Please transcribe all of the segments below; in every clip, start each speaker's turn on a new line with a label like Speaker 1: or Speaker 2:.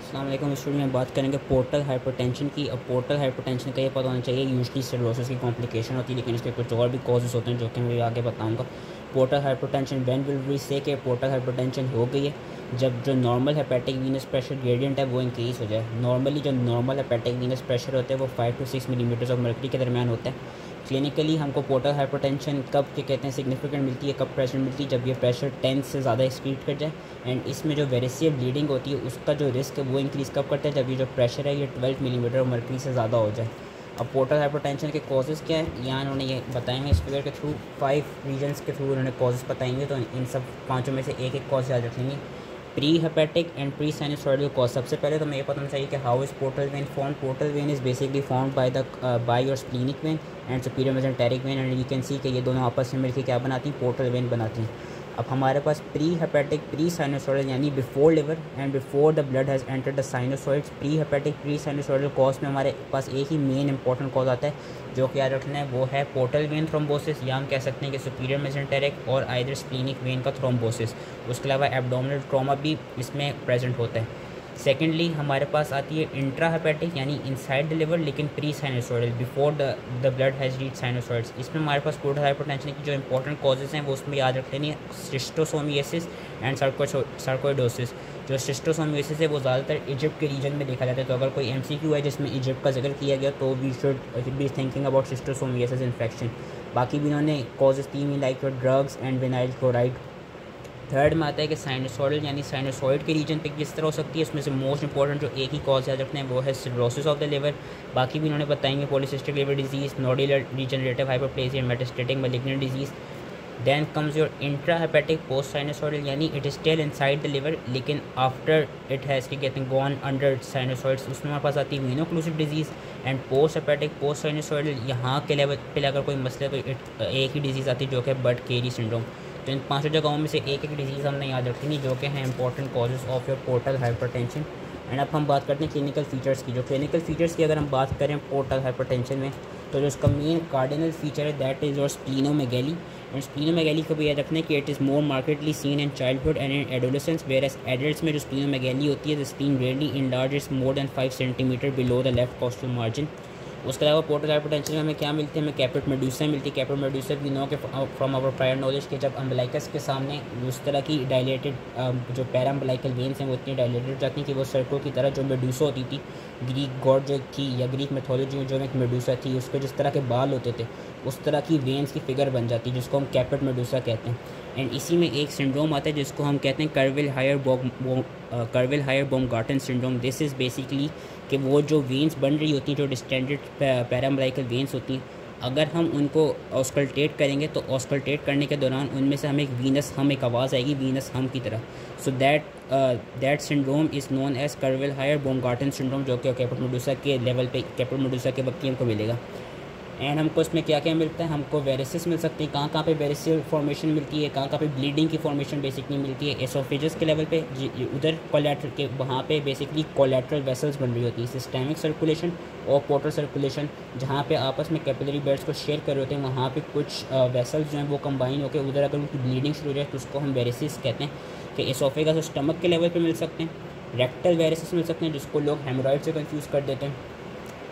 Speaker 1: अस्सलाम वालेकुम। इस वीडियो में बात करेंगे पोर्टल हाइपरटेंशन की। अब पोर्टल हाइपरटेंशन का ये पता होना चाहिए, यूजली सिरोसिस की कॉम्प्लिकेशन होती है, लेकिन इसके कुछ और भी कॉजेज़ होते हैं जो कि मैं आगे बताऊंगा। Portal hypertension when will we say कि पोर्टल हाइपरटेंशन हो गई है जब जो normal hepatic venous pressure gradient है वो इंक्रीज़ हो जाए। नॉर्मली जो नॉर्मल हेपेटिक वीनस प्रेशर होता है वो 5 to 6 मिलीमीटर ऑफ मर्करी के दरमियान होता है। क्लिनिकली हमको पोर्टल हाइपरटेंशन कब के कहते हैं सिग्निफिकेंट मिलती है, कब प्रेशर मिलती है, जब ये प्रेशर 10 से ज़्यादा एक्सीड कर जाए। एंड इसमें जो वेरिसियल ब्लीडिंग होती है उसका जो रिस्क है वो इंक्रीज़ कब करता है, जब ये जो प्रेशर है ये 12 मिलीमीटर मर्करी से ज़्यादा हो जाए। अब पोर्टल हाइपरटेंशन के कॉजेज़ क्या है यहाँ उन्होंने ये बताएंगे इस फिगर के थ्रू, 5 रीजन्स के थ्रू उन्होंने कॉजेज़ बताएंगे। तो इन सब पाँचों में से एक एक कॉज याद रखेंगे। Pre hepatic and pre sinusoidal cause. सबसे पहले तो हमें ये पता होना चाहिए कि how is portal vein form. Portal vein is basically form by your splenic when and superior mesenteric when, and you can see कि ये दोनों आपस में मिलकर क्या बनाती हैं, पोर्टल वेन बनाती हैं। अब हमारे पास प्री हेपेटिक प्री साइनसोइडल यानी before liver and before the blood has entered the sinusoids. Pre hepatic pre sinusoidal cause में हमारे पास एक ही मेन इंपॉर्टेंट कॉज आता है जो कि याद रखना है, वो है पोर्टल वेन थ्रोम्बोसिस, या हम कह सकते हैं कि सुपीरियर मेसेंटेरिक और आइदर स्प्लीनिक वेन का थ्रोम्बोसिस। उसके अलावा एब्डोमिनल ट्रॉमा भी इसमें प्रेजेंट होता है। सेकेंडली हमारे पास आती है इंट्रा हेपेटिक यानी इनसाइड द लिवर लेकिन pre sinusoidal, before the blood has reach sinusoids. इसमें हमारे पास पोर्टल हाइपरटेंशन की जो इंपॉर्टेंट कॉजेज़ हैं वो उसमें याद रख लेनी है, शिस्टोसोमियासिस एंड सर्कोइडोसिस। जो शिस्टोसोमियासिस है वो ज़्यादातर इजिप्ट के रीजन में देखा जाता है। तो अगर कोई MCQ है जिसमें इजिप्ट का जिक्र किया गया तो we should be thinking about schistosomiasis infection. बाकी भी इन्होंने कॉजेज़ तीन like drugs and vinyl chloride. Third में आता है कि साइनसोइडल यानी साइनसोइड के रीजन पे किस तरह हो सकती है। उसमें से मोस्ट इंपॉर्टेंट जो एक ही कॉज याद रखना है वो है सिरोसिस ऑफ द लिवर। बाकी भी इन्होंने बताएंगे polycystic liver disease, nodular regenerative hyperplasia, metastatic malignant disease. Then comes your intra hepatic post sinusoidal यानी it is still inside the liver लेकिन after it has getting gone under sinusoids. उसमें हमारे पास आती है veno occlusive disease and post hepatic post sinusoidal. यहाँ के level पे अगर कोई मसला तो एक ही डिजीज़ आती है जो कि बट केरी सिंड्रोम। तो इन पांचों जगहों में से एक एक डिजीज़ हमने याद रखनी जो कि हैं important causes of your portal hypertension. And अब हम बात करते हैं क्लिनिकल फीचर्स की। जो क्लिनिकल फीचर्स की अगर हम बात करें पोर्टल हाइपरटेंशन में तो जो इसका मेन कार्डिनल फीचर है that is your splenomegaly. And splenomegaly को भी याद रखना है कि it is more markedly seen in childhood and in adolescence, whereas adults में जो स्प्लीनोमेगैली होती है the spleen rarely enlarges more than 5 centimetre below the left costal margin. उसके अलावा पोर्टल हाइपरटेंशन में हमें क्या मिलती है, हमें कैपिट मेडुसा मिलती है। कैपिट मेडुसा वी नो के फ्रॉम आवर प्रायर नॉलेज के जब अम्बलाइकस के सामने उस तरह की डायलेटेड जो पैराम्बलाइकल वेन्स हैं वो इतनी डायलेटेड हो जाती हैं कि वो सर्कल की तरह जो मेडुसा होती थी ग्रीक गॉड जो थी या ग्रीक मेथोलॉजी में जो एक मेडुसा थी उसके जिस तरह के बाल होते थे उस तरह की वेन्स की फिगर बन जाती है जिसको हम कैपिट मेडुसा कहते हैं। एंड इसी में एक सिंड्रोम आता है जिसको हम कहते हैं कर्विल higher Baumgarten syndrome. This is basically कि वो जो वेन्स बन रही होती हैं जो डिस्टेंडेड पैराम्बलाइकल वेन्स होती हैं अगर हम उनको ऑस्कल्टेट करेंगे तो ऑस्कल्टेट करने के दौरान उनमें से हमें एक वीनस हम एक आवाज़ आएगी वीनस हम की तरह। So that syndrome is known as Cruveilhier higher Baumgarten syndrome जो कि कैपिट मेडुसा के लेवल पे कैपिट मेडुसा के वक्त हमको मिलेगा। एंड हमको इसमें क्या क्या मिलता है, हमको वेरिसिस मिल सकती है, कहाँ पे वेरिसियल फॉर्मेशन मिलती है, कहाँ पे ब्लीडिंग की फॉर्मेशन बेसिकली मिलती है। एसोफेजस के लेवल पे उधर कोलैटरल के वहाँ पे बेसिकली कोलैटरल वेसल्स बन रही होती है। सिस्टेमिक सर्कुलेशन और पोर्टल सर्कुलेशन जहाँ पे आपस में कैपिलरी बेड्स को शेयर कर रहे होते हैं वहाँ पे कुछ वेसल्स जो हैं वो कंबाइन होकर उधर अगर उनकी ब्लीडिंग शुरू हो जाए तो उसको हम वेरिसिस कहते हैं। कि एसोफेगस और स्टमक के लेवल पर मिल सकते हैं। रेक्टल वेरिसिस मिल सकते हैं जिसको लोग हेमोरॉइड से कन्फ्यूज़ कर देते हैं।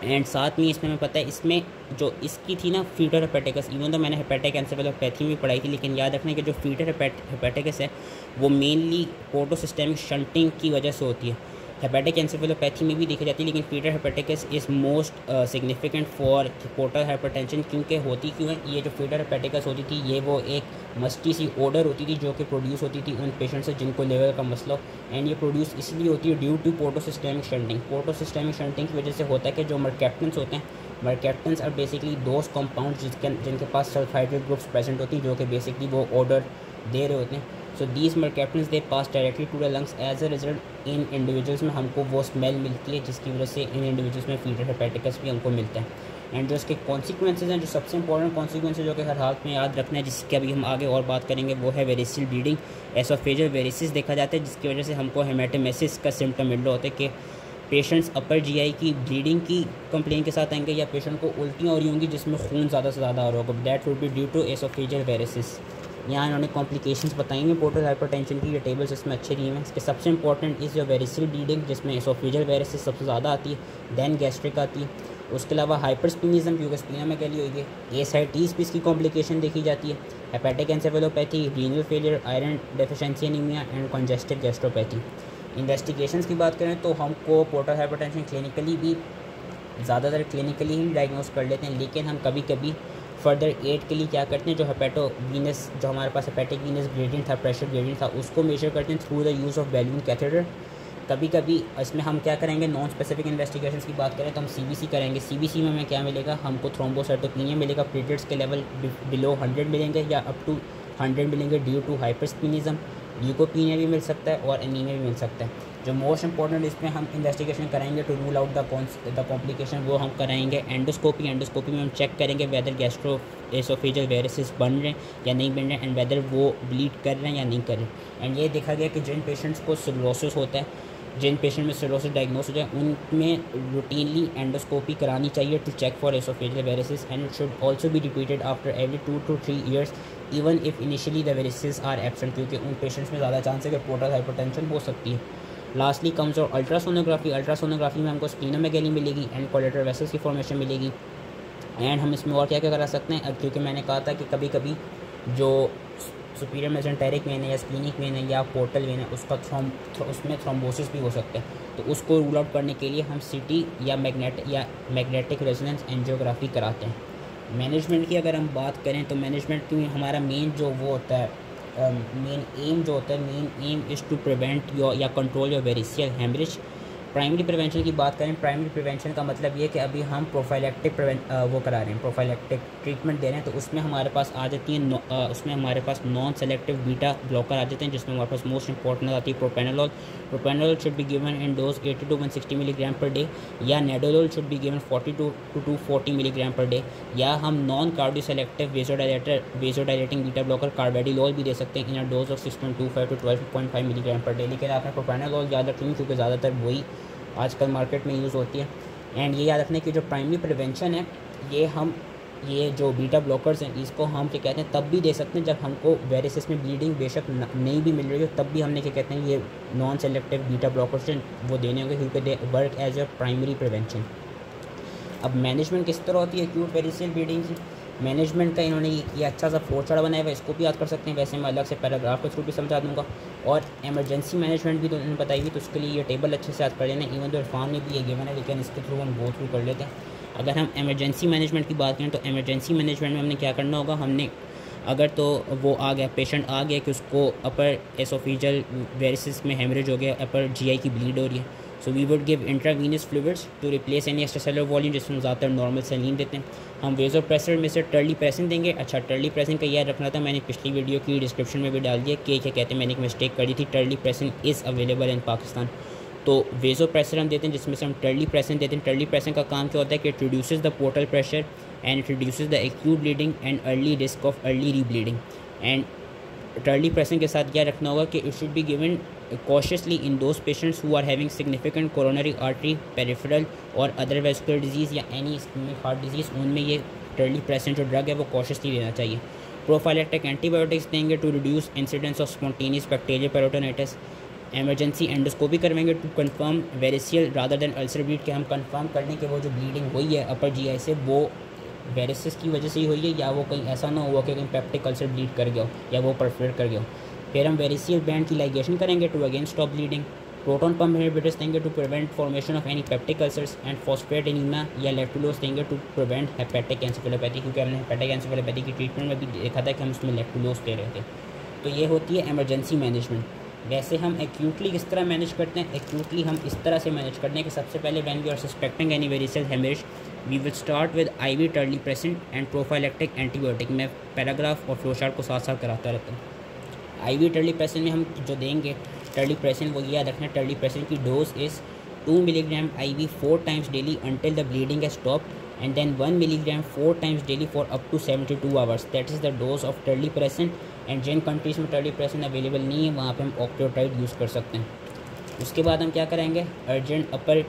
Speaker 1: एंड साथ में इसमें हमें पता है इसमें जो इसकी थी ना फीटर हेपेटिकस, इवन तो मैंने हेपेटिक एन्सेफेलोपैथी में पढ़ाई थी लेकिन याद रखना कि जो फीटर हेपेटिकस है वो मेनली पोर्टोसिस्टेमिक शंटिंग की वजह से होती है। हेपेटिक एन्सेफेलोपैथी में भी देखी जाती है लेकिन fetor hepaticus is most significant for portal hypertension. क्योंकि होती क्यों है, ये जो फीटर हेपेटिकस होती थी ये वो एक मस्टी सी ओडर होती थी जो कि प्रोड्यूस होती थी उन पेशेंट से जिनको लेवल का मसला हो। एंड ये प्रोड्यूस इसलिए होती है ड्यू टू पोर्टोसिस्टेमिक शंटिंग। पोर्टोसिस्टेमिक शंटिंग की वजह से होता है कि जो मर्कैप्टन्स होते हैं, मर्कैप्टन्स आर बेसिकली दोज कंपाउंड जिनके पास सल्फाइड्रेट ग्रुप्स प्रेजेंट होती हैं जो कि बेसिकली वो ऑर्डर दे रहे होते हैं। So these mercaptans they pass directly to the lungs. As a result in individuals में हमको वो स्मेल मिलती है जिसकी वजह से इन इंडिविजुअल्स में फीटर हेपेटिकस भी हमको मिलता है। एंड जो इसके कॉन्सिक्वेंसेज हैं, जो सबसे इंपॉर्टेंट कॉन्सिक्वेंसेज जो कि हर हालत में याद रखना है जिसकी अभी हम आगे और बात करेंगे वो है वेरिसियल ब्लीडिंग। एसोफेजियल वेरिसिस देखा जाता है जिसकी वजह से हमको हेमेटोमेसिस का सिम्टम मिल रहा होता है कि पेशेंट्स अपर GI की ब्लीडिंग की कंप्लेन के साथ आएंगे या पेशेंट को उल्टियाँ हो रही होंगी जिसमें खून ज़्यादा से ज़्यादा आ रहा होगा। That would be due to oesophageal varices. यहाँ इन्होंने कॉम्प्लिकेशंस बताई हैं पोर्टल हाइपरटेंशन की, ये टेबल्स इसमें अच्छे दिए हैं। इसके सबसे इंपॉर्टेंट इज़ जो वेरिसियल ब्लीडिंग, जिसमें एसोफेजियल वेरिसिस सबसे ज़्यादा आती है, दैन गैस्ट्रिक आती है। उसके अलावा हाइपरस्पिनिज्म, क्योंकि स्पिनोमेगाली हुई है। एसाइटिस भी इसकी कॉम्प्लिकेशन देखी जाती है। Hepatic encephalopathy, renal failure, iron deficiency anaemia and congestive gastropathy. Investigations की बात करें तो हमको पोर्टल हाइपरटेंशन क्लिनिकली भी ज़्यादातर क्लिनिकली ही डायग्नोस कर लेते हैं, लेकिन हम कभी कभी फर्दर एड के लिए क्या करते हैं, जो हेपेटो वीनस, जो हमारे पास हेपेटिक वीनस ग्रेडियंट था, प्रेशर ग्रेडियंट था, उसको मेजर करते हैं through the use of balloon catheter. कभी कभी इसमें हम क्या करेंगे, नॉन स्पेसिफिक इन्वेस्टिगेशंस की बात करें तो हम सीबीसी करेंगे। सीबीसी में हमें क्या मिलेगा, हमको थ्रोम्बोसाइटोपिनिया मिलेगा, प्लेटलेट्स के लेवल बिलो 100 मिलेंगे या अप टू 100 मिलेंगे ड्यू टू हाइपरस्पिनिज्म। ल्यूकोपीनिया भी मिल सकता है और एनीमिया भी मिल सकता है। जो मोस्ट इंपॉर्टेंट इसमें हम इन्वेस्टिगेशन कराएंगे to rule out the complication, वो हम कराएंगे एंडोस्कोपी। एंडोस्कोपी में हम चेक करेंगे वेदर गैस्ट्रो एसोफेजियल वेरिसिस बन रहे हैं या नहीं बन रहे हैं, एंड वेदर वो ब्लीड कर रहे हैं या नहीं कर रहे हैं। एंड ये देखा गया कि जिन पेशेंट्स को सिरोसिस होता है, जिन पेशेंट में सिरोसिस डायग्नोस हो जाए, उनमें रूटीनली एंडोस्कोपी करानी चाहिए to check for oesophageal varices, and it should also be repeated after every 2 to 3 years even if initially the varices are absent, क्योंकि उन पेशेंट्स में ज़्यादा चांस है कि पोर्टल हाइपरटेंशन हो सकती है। लास्टली कम्स और अल्ट्रासोनोग्राफी। अल्ट्रासोनोग्राफी में हमको स्प्लीनोमेगाली मिलेगी एंड कोलेटरल वेसल्स की फॉर्मेशन मिलेगी। एंड हम इसमें और क्या क्या करा सकते हैं, क्योंकि मैंने कहा था कि कभी कभी जो सुपीरियर मेसेंटेरिक वेन है या स्प्लीनिक वेन है या पोर्टल वेन है, उसमें थ्रोम्बोसिस भी हो सकता है। तो उसको रूल आउट करने के लिए हम सीटी या मैग्नेटिक रेजोनेंस एंजियोग्राफी कराते हैं। मैनेजमेंट की अगर हम बात करें तो मैनेजमेंट की हमारा मेन जो वो होता है, main aim is to prevent your या control your variceal haemorrhage. Primary prevention की बात करें, प्राइमरी प्रिवेंशन का मतलब ये कि अभी हम प्रोफाइलैक्टिक वो करा रहे हैं, प्रोफाइलैक्टिक ट्रीटमेंट दे रहे हैं। तो उसमें हमारे पास आ जाती है उसमें हमारे पास नॉन सेलेक्टिव बीटा ब्लॉकर आ जाते हैं, जिसमें हमारे पास मोस्ट इंपॉर्टेंट आती है propranolol. Propranolol should be given in dose 80 to 160 milligram per day, या nadolol should be given 40 to 240 milligram per day, या हम non cardio selective vasodilating beta blocker carvedilol भी दे सकते हैं in a dose of 6.25 to 12.5 milligram per day. लेकिन आपने propranolol ज़्यादा रखेंगे क्योंकि ज़्यादातर वही आजकल मार्केट में यूज़ होती है। एंड ये याद रखने की जो प्राइमरी प्रिवेंशन है, ये जो बीटा ब्लॉकर्स हैं, इसको हम क्या कहते हैं तब भी दे सकते हैं जब हमको वेरिसिस में ब्लीडिंग बेशक नहीं भी मिल रही हो, तब भी हमने क्या कहते हैं ये नॉन सेलेक्टिव बीटा ब्लॉकर्स वो देने होंगे, क्योंकि they work as a primary prevention. अब मैनेजमेंट किस तरह होती है एक्यूट वेरिसियल ब्लीडिंग की, मैनेजमेंट का इन्होंने ये अच्छा सा फ्लो चार्ट बनाया हुआ है, इसको भी याद कर सकते हैं। वैसे मैं अलग से पैराग्राफ के थ्रू भी समझा दूंगा। और एमरजेंसी मैनेजमेंट भी तो उन्होंने बताई हुई, तो उसके लिए ये टेबल अच्छे से याद कर लेना। इवन तो इरफान ने भी ये गिवन है, लेकिन इसके थ्रू हम गो थ्रू कर लेते हैं। अगर हम एमरजेंसी मैनेजमेंट की बात करें तो एमरजेंसी मैनेजमेंट में हमने क्या करना होगा, हमने अगर तो वो आ गया, पेशेंट आ गया कि उसको अपर एसोफेजियल वेरिसिस में हेमरेज हो गया, अपर जीआई की ब्लीड हो रही है, so we would give intravenous fluids to replace any extracellular volume, जिसमें ज़्यादातर नॉर्मल सैलीन देते हैं। हम वेज़ोप्रेसर में से टर्ली प्रेसिन देंगे। अच्छा, टर्ली प्रेसिन का याद रखना था, मैंने पिछली वीडियो की डिस्क्रिप्शन में भी डाल दिया कि क्या कहते हैं, मैंने एक मिस्टेक कर दी थी। टर्ली प्रेसिन इज़ अवेलेबल इन पाकिस्तान। तो वेज़ोप्रेसर हम देते हैं, जिसमें से हम टर्ली प्रेसिन देते हैं। टर्ली प्रेसिन का काम क्या होता है कि it reduces the portal pressure and it reduces the acute bleeding and early risk of early rebleeding. And terlipressin के साथ क्या रखना होगा कि it should be given cautiously in those patients who are having significant coronary artery, peripheral और other vascular disease या any ischemic heart disease, उनमें ये टर्ली प्रेसिन जो ड्रग है वो cautiously लेना चाहिए। प्रोफाइलैक्टिक एंटीबायोटिक्स देंगे to reduce incidence of spontaneous bacterial peritonitis. Emergency endoscopy करवाएंगे to confirm variceal rather than ulcer bleed, के हम कंफर्म करने के वो जो ब्लीडिंग हुई है अपर जीआई से वो वेरिसिस की वजह से ही हुई है, या वो कहीं ऐसा ना हुआ कि कहीं पेप्टिक अल्सर ब्लीड कर गया हो या वो परफोरेट कर गया हो। फिर हम वेरिसियल बैंड की लाइगेशन करेंगे to again stop bleeding. Proton pump inhibitors देंगे to prevent formation of any peptic ulcers and phosphate enema या लैक्टुलोज देंगे टू प्रिवेंट हेपेटिक एन्सेफेलोपैथी, क्योंकि हमने हेपेटिक एन्सेफेलोपैथी की ट्रीटमेंट में भी देखा था कि हम उसमें लैक्टुलोज दे रहे थे। तो ये होती है एमरजेंसी मैनेजमेंट। वैसे हम एक्यूटली किस तरह मैनेज करते हैं, एक्यूटली हम इस तरह से मैनेज करते हैं कि सबसे पहले when we are suspecting any variceal haemorrhage we will start with IV terlipressin and prophylactic antibiotic. मैं पैराग्राफ और फ्लोचार्ट को साथ साथ कराता रहता हूँ। IV टर्ली प्रेसिन में हम जो देंगे टर्ली प्रेसिन, वो याद रखना, टर्ली प्रेसिन की dose is 2 milligram IV 4 times daily until the bleeding has stopped, and then 1 milligram 4 times daily for up to 72 hours. That is the dose of terlipressin. And जिन कंट्रीज़ में टर्ली प्रेसिन अवेलेबल नहीं है वहाँ पे हम ऑक्टेट्राइड यूज़ कर सकते हैं। उसके बाद हम क्या करेंगे, अर्जेंट अपर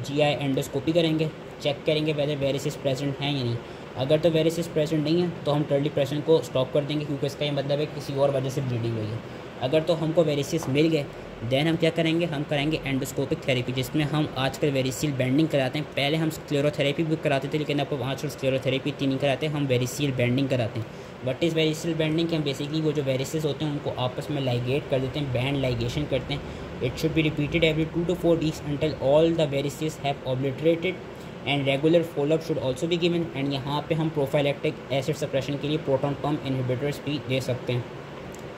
Speaker 1: GI एंडोस्कोपी करेंगे, चेक करेंगे वेदर वेरिसिस प्रेजेंट हैं या नहीं। अगर तो वेरिसेस प्रेजेंट नहीं है तो हम टर्ली प्रेशन को स्टॉप कर देंगे, क्योंकि इसका ये मतलब है किसी और वजह से ब्लीडिंग हुई है। अगर तो हमको वेरिसेस मिल गए देन हम क्या करेंगे, हम करेंगे एंडोस्कोपिक थेरेपी, जिसमें हम आजकल वेरिसील बेंडिंग कराते हैं। पहले हम स्क्लेरोथेरेपी भी कराते थे, लेकिन अब आजकल स्क्लेरोथेरेपी इतनी नहीं कराते, हम वेरिसील बेंडिंग कराते हैं। What is variceal banding? हम बेसिकली वो जो वेरिसेस होते हैं उनको आपस में लाइगेट कर देते हैं, बैंड लाइगेशन करते हैं। It should be repeated every 2 to 4 weeks until all the varices have obliterated and regular follow-up should also be given। And यहाँ पे हम प्रोफाइलेक्टिक एसिड सप्रेशन के लिए प्रोटॉन पंप इनहिबिटर्स भी दे सकते हैं।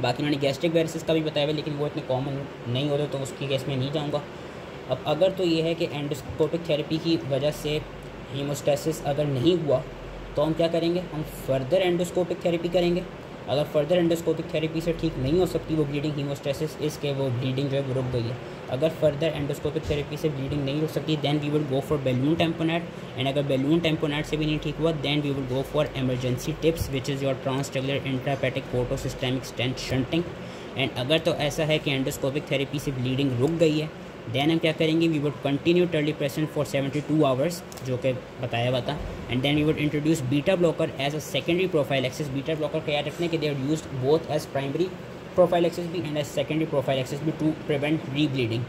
Speaker 1: बाकी उन्होंने गैस्ट्रिक वेरिसेस का भी बताया हुआ, लेकिन वो इतने कॉमन नहीं होते तो उसकी केस में नहीं जाऊँगा। अब अगर तो ये है कि एंडोस्कोपिक थेरेपी की वजह से हीमोस्टेसिस अगर नहीं हुआ तो हम क्या करेंगे, हम फर्दर एंडोस्कोपिक थेरेपी करेंगे। अगर फर्दर एंडोस्कोपिक थेरेपी से ठीक नहीं हो सकती वो ब्लीडिंग हीमोस्टेसिस, इसके वो ब्लीडिंग जो है वो रुक गई है। अगर फर्दर एंडोस्कोपिक थेरेपी से ब्लीडिंग नहीं रुक सकती then we will go for balloon tamponade. And अगर बैलून टेम्पोनेट से भी नहीं ठीक हुआ then we will go for emergency TIPS which is your transjugular intrahepatic porto systemic stent shunting. And अगर तो ऐसा है कि एंडोस्कोपिक थेरेपी से ब्लीडिंग रुक गई है देन हम क्या करेंगे, we would continue terlipressin for 72 hours, जो कि बताया हुआ था। And then we would introduce beta blocker as a secondary prophylaxis. Beta blocker का याद रखना है कि they are used both as primary prophylaxis भी एंड एज सेकेंडरी प्रोफाइलैक्सिस भी to prevent rebleeding.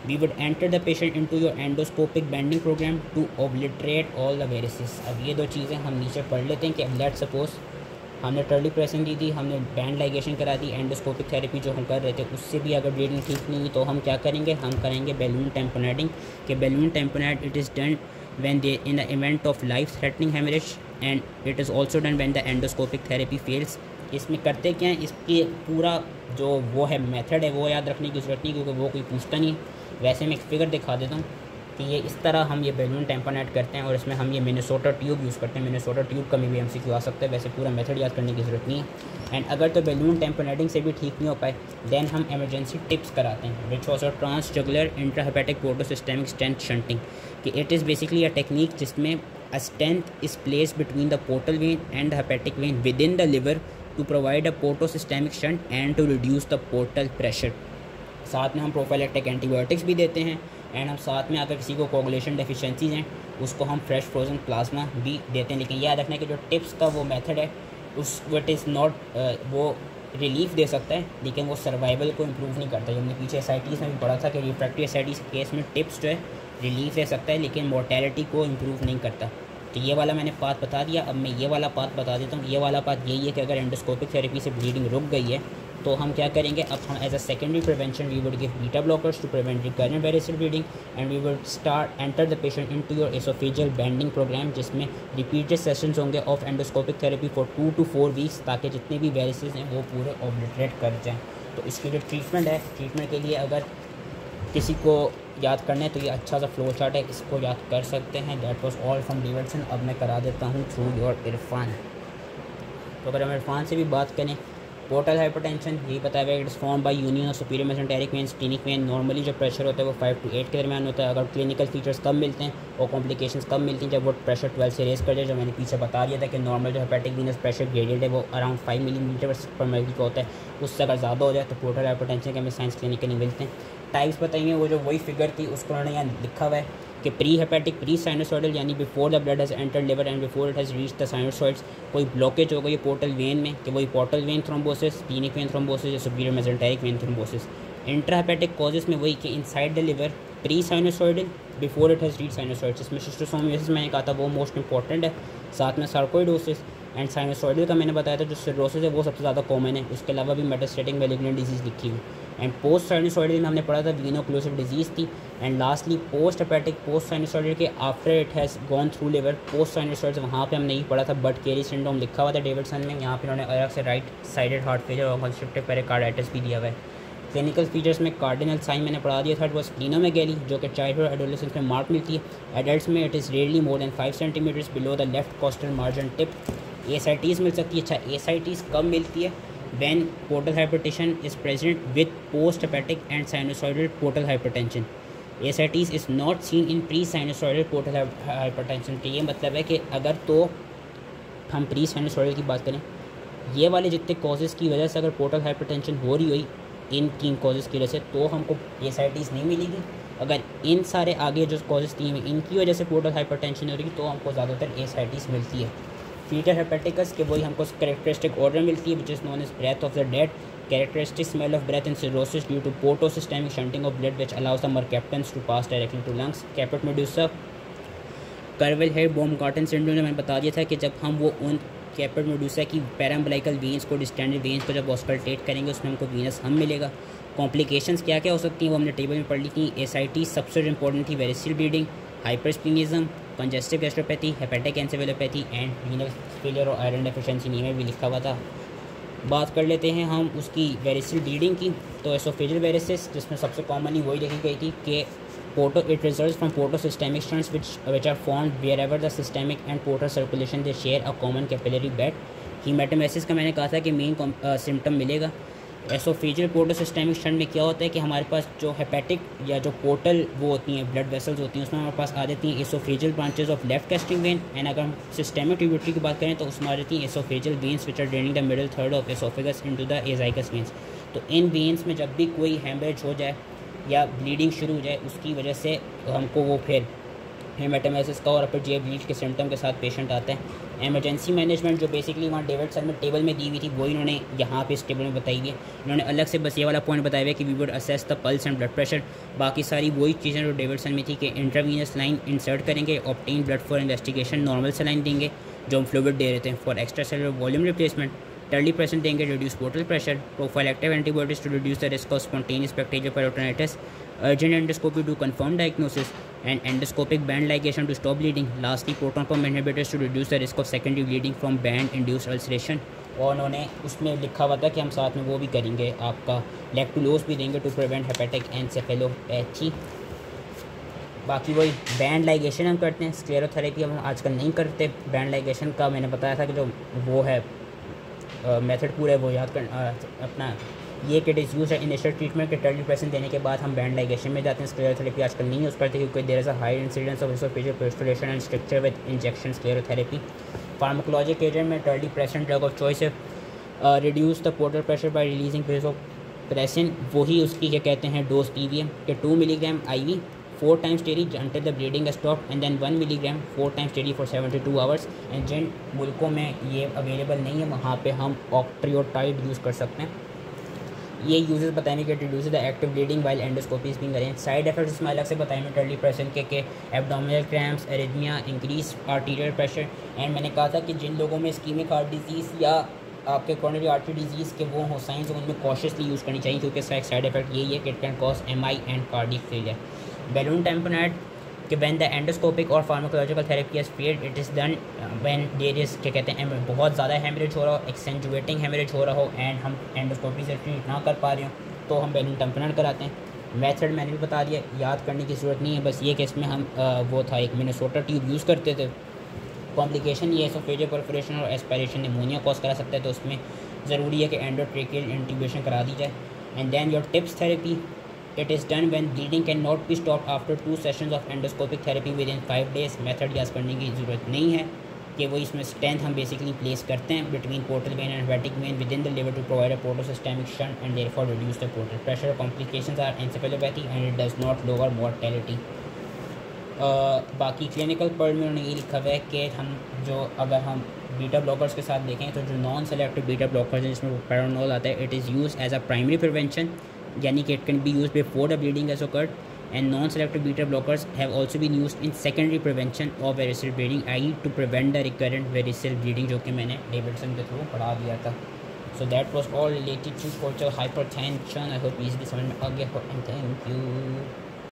Speaker 1: We would enter the patient into your endoscopic banding program to obliterate all the varices. अब ये दो चीज़ें हम नीचे पढ़ लेते हैं कि लेट सपोज हमने टर्ली प्रेसिंग दी थी, हमने बैंड लाइगेशन करा दी, एंडोस्कोपिक थेरेपी जो हम कर रहे थे उससे भी अगर ब्लीडिंग ठीक नहीं हुई तो हम क्या करेंगे, हम करेंगे बैलून टेम्पोनेटिंग। कि balloon tamponade it is done when they in the event of life threatening haemorrhage and it is also done when the endoscopic therapy fails. इसमें करते क्या है, इसके पूरा जो वो है मेथड है वो याद रखने की ज़रूरत नहीं, क्योंकि वो कोई पूछता नहीं। वैसे मैं एक फिगर दिखा देता हूँ कि ये इस तरह हम ये बैलून टेम्पोनेट करते हैं और इसमें हम ये मिनेसोटा ट्यूब यूज़ करते हैं। मिनेसोटा ट्यूब का भी MCQ आ सकता है, वैसे पूरा मेथड याद करने की ज़रूरत नहीं है। एंड अगर तो बैलून टेम्पोनेटिंग से भी ठीक नहीं हो पाए देन हम इमरजेंसी टिप्स कराते हैं, which was a transjugular intrahepatic porto systemic stent shunting. कि it is basically a technique जिसमें a stent is placed between the portal vein and the hepatic vein within the liver to provide a porto systemic shunt and to reduce the portal pressure. साथ में हम prophylactic antibiotics भी देते हैं। And हम साथ में अगर किसी को कोगुलेशन डेफिशिएंसीज हैं उसको हम फ्रेश फ्रोजन प्लाज्मा भी देते हैं। लेकिन याद रखना है कि जो टिप्स का वो मेथड है उस वट इज़ नॉट वो रिलीफ दे सकता है, लेकिन वो सर्वाइवल को इम्प्रूव नहीं करता। जो हमने पीछे SITs में भी पढ़ा था कि रिफ्रैक्टिव SITs के केस में टिप्स जो है रिलीफ दे सकता है लेकिन मोर्टेलिटी को इम्प्रूव नहीं करता। तो ये वाला मैंने पार्ट बता दिया। अब मैं ये वाला पार्ट बता देता हूँ। ये वाला पार्ट यही है कि अगर एंडोस्कोपिक थेरेपी से ब्लीडिंग रुक गई है तो हम क्या करेंगे, अब हम as a secondary prevention we would give beta blockers to prevent recurrent variceal bleeding and we would start enter the patient into your esophageal banding program, जिसमें रिपीटेड सेशंस होंगे of endoscopic therapy for 2 to 4 weeks, ताकि जितने भी varices हैं वो पूरे ओब्लिटरेट कर जाएँ। तो इसकी जो ट्रीटमेंट है, ट्रीटमेंट के लिए अगर किसी को याद करना है तो ये अच्छा सा फ्लो चार्ट है, इसको याद कर सकते हैं। That was all from Davidson. अब मैं करा देता हूँ थ्रू योर इरफान। तो अगर हम इरफान से भी बात करें, पोर्टल हाइपरटेंशन यही बताया गया, it is form by union of superior mesenteric veins clinic when. Normally जो प्रेशर होता है वो 5 to 8 के दरमियान होता है। अगर क्लिनिकल फीचर्स कब मिलते हैं और कॉम्प्लिकेशंस कब मिलती हैं, जब वो प्रेशर 12 से रेस कर जाए। जो मैंने पीछे बता दिया था कि नॉर्मल जो हेपेटिक वीनस प्रेशर ग्रेडियंट है वो अराउंड 5 mm/Hg का होता है। उससे अगर ज़्यादा हो जाए तो पोर्टल हाइपरटेंशन के हमें साइंस क्लिनिकली मिलते हैं। टाइप्स बताइए, वो जो वही फिगर थी उसको उन्होंने यहाँ लिखा हुआ है कि प्री हेपेटिक प्री साइनोसॉइडल, यानी before the blood has entered liver and before it has reach the sinusoids. कोई ब्लॉकेज हो गई पोर्टल वेन में कि वही portal vein thrombosis, splenic vein thrombosis या superior mesenteric vein thrombosis. Intra hepatic causes में वही कि inside the liver pre sinusoidal before it has reach sinusoids. इसमें शिस्टोसोमियोसिस मैंने कहा था वो मोस्ट इंपॉर्टेंट है, साथ में सार्कोइडोसिस एंड साइनोसॉइडल का मैंने बताया था जो सिरोसिस है वो सबसे ज़्यादा कॉमन है। उसके अलावा भी मेटास्टेटिक मैलिग्नेंट डिजीज़ लिखी हुई। एंड पोस्ट साइनोसॉइडल में हमने पढ़ा था वीनो ओक्लूसिव डिजीज़ थी। And lastly post hepatic post sinusoidal के after it has gone through liver post sinusoids, वहाँ पे हमने ही पढ़ा था बट केरी सिंड्रोम लिखा हुआ था डेविडसन में। यहाँ पे उन्होंने अलग से राइट साइडेड हार्ट फेलियर और कंस्ट्रक्टिव पेरिकार्डाइटिस भी दिया हुआ है। क्लिनिकल फीचर्स में कार्डिनल साइन मैंने पढ़ा दिया था, वो स्प्लीनोमेगैली जो कि चाइल्डहुड एडोलेसेंस में मार्क मिलती है। एडल्ट्स में it is rarely more than 5 cm below the left costal margin tip. Ascites मिल सकती है। अच्छा, एसाइटीज़ कब मिलती है? When portal hypertension is present with post hepatic and sinusoidal portal hypertension. Ascites is not seen in pre sinusoidal portal hypertension. तो ये मतलब है कि अगर तो हम प्री साइनोसॉइडल की बात करें, ये वाले जितने कॉजेज़ की वजह से अगर पोर्टल हाइपरटेंशन हो रही हुई इन 3 कॉजेज़ की वजह से, तो हमको एसाइटीज़ नहीं मिलेगी। अगर इन सारे आगे जो कॉजेज़ 3 हैं इनकी वजह से पोर्टल हाइपरटेंशन हो रही है तो हमको ज़्यादातर एसाइटीज़ मिलती है। फीटर हेपेटिकस के वही हमको कैरेक्टरिस्टिक ऑर्डर मिलती है which is known as breath of the dead, characteristic smell of breath in cirrhosis due to portosystemic shunting of blood which allows the mercaptans to pass directly to lungs. Caput medusa, Cruveilhier Baumgarten syndrome जो मैंने बता दिया था कि जब हम वो उन कैपेट मेडुसा की पैराम्बलाइकल वेन्स को डिस्टेंडेड वेन्स को जब ऑस्कल्टेट करेंगे उसमें हमको वीनस हम मिलेगा। कॉम्प्लिकेशंस क्या क्या हो सकती हैं वो हमने टेबल में पढ़ ली थी। एसाइटी सबसे इंपॉर्टेंट थी, variceal bleeding, hypersplenism, congestive gastropathy, hepatic encephalopathy and renal failure और आयरन डेफिशिएंसी में भी लिखा हुआ था। बात कर लेते हैं हम उसकी वेरिसिल ब्लीडिंग की। तो एसोफेजियल वेरिसिस जिसमें सबसे कॉमनली वही लिखी गई थी कि it results from portosystemic shunts which are formed wherever the systemic and portal circulation they share a common capillary bed. हीमेटोमेसिस का मैंने कहा था कि मेन सिम्टम मिलेगा। एसोफेजियल पोर्टोसिस्टेमिक शंट में क्या होता है कि हमारे पास जो हेपेटिक या जो पोर्टल वो होती हैं ब्लड वेसल्स होती हैं उसमें हमारे पास आ जाती हैं oesophageal branches of left gastric when. And अगर हम सिस्टेमिक ट्रिब्यूटरी की बात करें तो उसमें आ जाती हैं oesophageal veins which are draining the middle third of oesophagus into the azygos veins. तो इन वेन्स में जब भी कोई हेमरेज हो जाए या ब्लीडिंग शुरू हो जाए उसकी वजह से हमको वो फिर हेमेटोमेसिस का और अपर जेब ब्लीच के सिम्टम के साथ पेशेंट आते हैं। एमरजेंसी मैनेजमेंट जो बेसिकली वहाँ डेविडसन में टेबल में दी हुई थी वो इन्होंने यहाँ पे इस टेबल में बताई हुई है। इन्होंने अलग से बस ये वाला पॉइंट बताया हुआ है कि we would assess the pulse and blood pressure. बाकी सारी वही चीज़ें जो डेविडसन में थी कि इंट्रावीनस लाइन इंसर्ट करेंगे, obtain blood for investigation, normal saline देंगे जो हम फ्लूइड दे रहे थे for extra cellular volume replacement, terlipressin देंगे reduce portal pressure, prophylactic antibodies to reduce the risk of spontaneous bacterial peritonitis, urgent endoscopy to confirm diagnosis and endoscopic band ligation to stop bleeding. Lastly, proton pump inhibitors to reduce the risk of secondary bleeding from band induced ulceration. और उन्होंने उसमें लिखा हुआ था कि हम साथ में वो भी करेंगे, आपका लैक्टुलोज भी देंगे टू प्रिवेंट हेपेटिक एन्सेफेलोपैथी। बाकी वही बैंड लाइगेशन हम करते हैं, स्क्लेरोथेरेपी हम आजकल नहीं करते। बैंड लाइगेशन का मैंने बताया था कि जो वो है मेथड पूरा है वो याद करना अपना ये कि it is use initial treatment के टर्लीप्रेसेंट देने के बाद हम बैंड लाइगेशन में जाते हैं। स्क्लेरोथेरेपी आजकल नहीं यूज़ करते क्योंकि there is a high incidence of esophageal pustulation and stricture with injection sclerotherapy. Pharmacologic agent में टर्लीप्रेसेंट ड्रग ऑफ चॉइस है, reduce the portal pressure by releasing vasopressin, वही उसकी क्या कहते हैं डोज दी हुई है कि 2 milligram IV 4 times daily until the bleeding is stopped and then 1 milligram 4 times daily for 72 hours। And जिन मुल्कों में ये अवेलेबल नहीं है वहाँ पे हम ऑक्ट्रियोटाइड यूज़ कर सकते हैं। ये यूजेस बताएंगे कि reduce the active bleeding while endoscopy is being arrange. Side effects इसमें अलग से बताएंगे टर्लीप्रेसेंट के abdominal cramps, arrhythmia, increase arterial pressure. And मैंने कहा था कि जिन लोगों में इस्कीमिक हार्ट डिजीज़ या आपके कोरोनरी आर्टरी डिजीज़ के वो हो साइंस उनमें कॉशियसली यूज़ करनी चाहिए क्योंकि इसका एक साइड इफेक्ट यही है कि it can cause MI and cardiac failure. Balloon tamponade कि व्हेन द एंडोस्कोपिक और pharmacological therapy has failed it is done when there is क्या कहते हैं बहुत ज़्यादा हेमरेज हो रहा हो, एक्सेंजुएटिंग हेमरेज हो रहा हो एंड हम एंडोस्कोपी से ट्रीट ना कर पा रहे हो तो हम बैलून टेम्पोनेट कराते हैं। मेथड मैंने भी बता दिया, याद करने की ज़रूरत नहीं है, बस ये कि इसमें हम वो था एक मिनेसोटा ट्यूब यूज़ करते थे। कॉम्प्लिकेशन ये एसोफेजियल परफोरेशन और एस्पायरेशन निमोनिया कॉज करा सकता है तो उसमें ज़रूरी है कि एंडोट्रेकियल इंट्यूबेशन करा दी जाए। And then your TIPS therapy, it is done when bleeding cannot be stopped after 2 sessions of endoscopic therapy within 5 days। Method याद करने की ज़रूरत नहीं है कि वो इसमें स्टेंट हम बेसिकली प्लेस करते हैं between portal vein and hepatic vein within the liver to provide a portosystemic shunt and therefore reduce the portal pressure. Complications are encephalopathy and it does not lower mortality. बाकी clinical pearl में उन्होंने ये लिखा हुआ है कि हम जो अगर हम बीटा ब्लॉकर्स के साथ देखें तो जो नॉन सेलेक्टिव बीटा ब्लॉकर्स हैं जिसमें पैरानोल आता है it is use as a primary prevention यानी कि it can be use before the bleeding has occurred and non-selective beta blockers have also been used in secondary prevention of variceal bleeding i.e. to prevent the recurrent variceal bleeding जो कि मैंने Davidson के through पढ़ा दिया था। So that was all related to portal hypertension। I hope easily समझ में आ गया हो and thank you।